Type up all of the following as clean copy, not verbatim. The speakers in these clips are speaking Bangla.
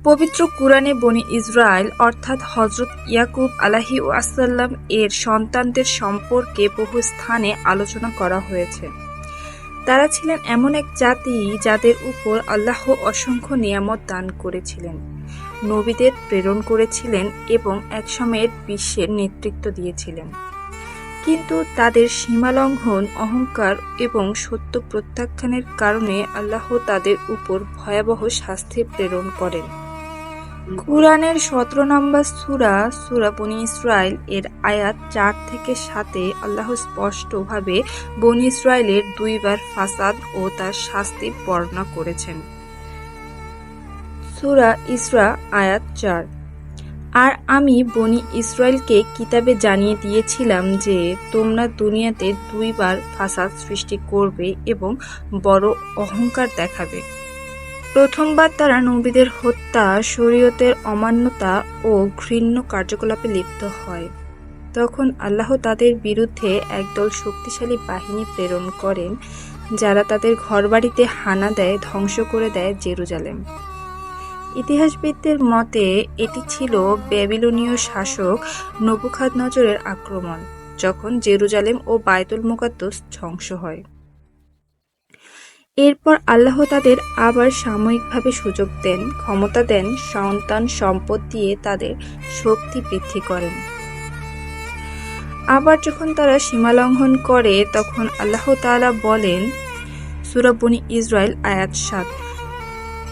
পবিত্র কুরআনে বনী ইসরাইল অর্থাৎ হযরত ইয়াকুব আলাইহিসসালাম এর সন্তানদের সম্পর্কে বহু স্থানে আলোচনা করা হয়েছে। তারা ছিলেন এমন এক জাতি যাদের উপর আল্লাহ অসংখ্য নিয়ামত দান করেছিলেন, নবীদের প্রেরণ করেছিলেন এবং একসময়ের বিশ্বের নেতৃত্ব দিয়েছিলেন। কিন্তু তাদের সীমালঙ্ঘন, অহংকার এবং সত্য প্রত্যাখ্যানের কারণে আল্লাহ তাদের উপর ভয়াবহ শাস্তি প্রেরণ করেন। কুরআনের ১৭ নম্বর সূরা বনী ইসরাইল এর আয়াত ৪ থেকে ৭-এ আল্লাহ স্পষ্টভাবে বনী ইসরাইলের দুইবার ফাসাদ ও তার শাস্তি বর্ণনা করেছেন। সূরা ইসরা আয়াত ৪। আর আমি বনী ইসরাইলকে কিতাবে জানিয়ে দিয়েছিলাম যে তোমরা দুনিয়াতে দুইবার ফাসাদ সৃষ্টি করবে এবং বড় অহংকার দেখাবে। প্রথমবার তারা নবীদের হত্যা, শরীয়তের অমান্যতা ও ঘৃণ্য কার্যকলাপে লিপ্ত হয়। তখন আল্লাহ তাদের বিরুদ্ধে একদল শক্তিশালী বাহিনী প্রেরণ করেন, যারা তাদের ঘরবাড়িতে হানা দেয়, ধ্বংস করে দেয় জেরুজালেম। ইতিহাসবিদদের মতে এটি ছিল ব্যাবিলনীয় শাসক নেবুখাদনেছরের আক্রমণ, যখন জেরুজালেম ও বায়তুল মুকাদ্দাস ধ্বংস হয়। এরপর আল্লাহ তাদের আবার সাময়িকভাবে সুযোগ দেন, ক্ষমতা দেন, সন্তান সম্পদ দিয়ে তাদের শক্তি বৃদ্ধি করেন। আবার যখন তারা সীমালঙ্ঘন করে তখন আল্লাহ তাআলা বলেন, সূরা বনী ইসরাইল আয়াত ৭,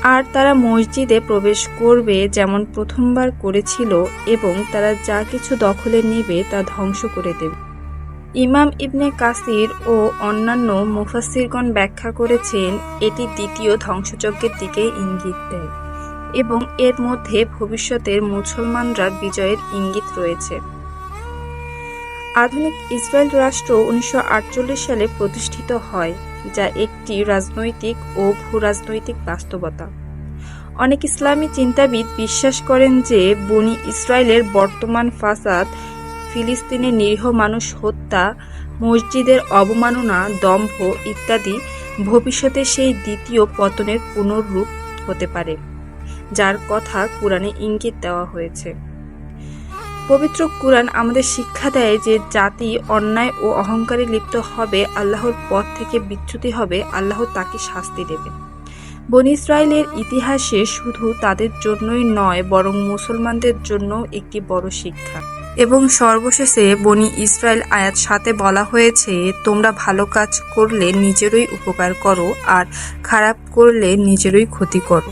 আর তারা মসজিদে প্রবেশ করবে যেমন প্রথমবার করেছিল এবং তারা যা কিছু দখলে নেবে তা ধ্বংস করে দেবে। ইমাম ইবনে কাসির ও অন্যান্য মুফাসসিরগণ ব্যাখ্যা করেছেন, এটি দ্বিতীয় ধ্বংসযজ্ঞের দিকে ইঙ্গিত দেয় এবং এর মধ্যে ভবিষ্যতের মুসলমানরা বিজয়ের ইঙ্গিত রয়েছে। আধুনিক ইসরায়েল রাষ্ট্র ১৯৪৮ সালে প্রতিষ্ঠিত হয়, যা একটি রাজনৈতিক ও ভূ-রাজনৈতিক বাস্তবতা। অনেক ইসলামী চিন্তাবিদ বিশ্বাস করেন যে বনী ইসরায়েলের বর্তমান ফাসাদ, ফিলিস্তিনের নিরীহ মানুষ হত্যা, মসজিদের অবমাননা, দম্ভ ইত্যাদি ভবিষ্যতে সেই দ্বিতীয় পতনের পুনরূপ হতে পারে, যার কথা কুরআনে ইঙ্গিত দেওয়া হয়েছে। পবিত্র কুরআন আমাদের শিক্ষা দেয় যে জাতি অন্যায় ও অহংকারে লিপ্ত হবে, আল্লাহর পথ থেকে বিচ্যুতি হবে, আল্লাহ তাকে শাস্তি দেবেন। বনী ইসরায়েলের ইতিহাসে শুধু তাদের জন্যই নয়, বরং মুসলমানদের জন্য একটি বড় শিক্ষা। এবং সর্বশেষে বনী ইসরাইল আয়াত ৭-এ বলা হয়েছে, তোমরা ভালো কাজ করলে নিজেরই উপকার করো আর খারাপ করলে নিজেরই ক্ষতি করো।